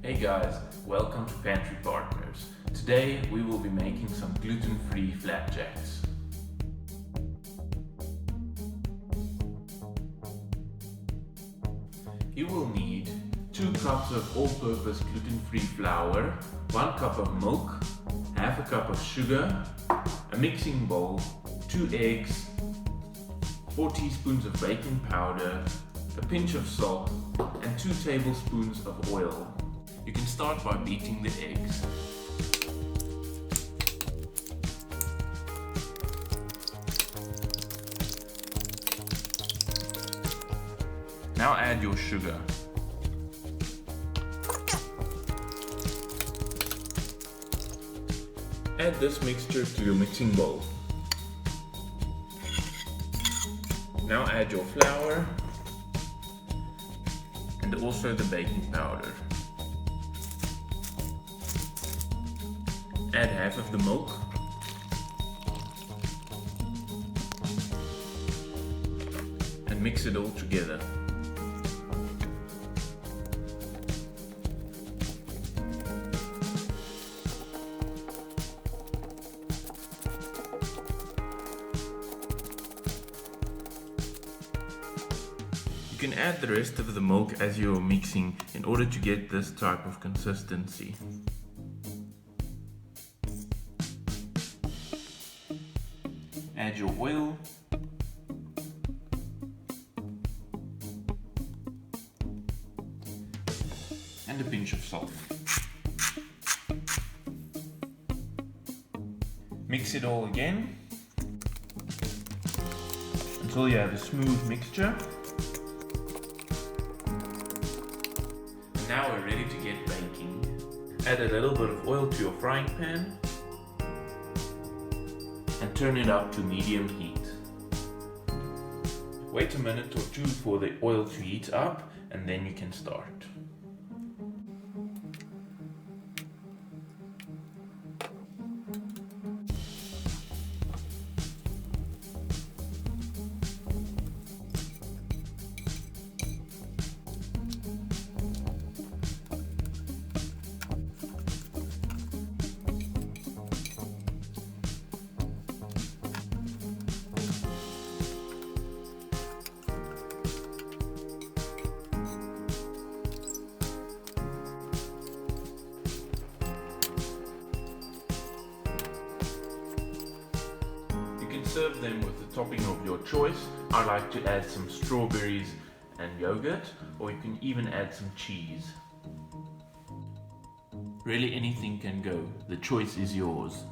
Hey guys, welcome to Pantry Partners. Today we will be making some gluten-free flapjacks. You will need 2 cups of all-purpose gluten-free flour, 1 cup of milk, half a cup of sugar, a mixing bowl, 2 eggs, 4 teaspoons of baking powder, a pinch of salt, and 2 tablespoons of oil. You can start by beating the eggs. Now add your sugar. Add this mixture to your mixing bowl. Now add your flour and also the baking powder. Add half of the milk and mix it all together. You can add the rest of the milk as you are mixing in order to get this type of consistency. Add your oil and a pinch of salt. Mix it all again until you have a smooth mixture. Now we're ready to get baking. Add a little bit of oil to your frying pan and turn it up to medium heat. Wait a minute or two for the oil to heat up and then you can start. Serve them with the topping of your choice. I like to add some strawberries and yogurt, or you can even add some cheese. Really anything can go, the choice is yours.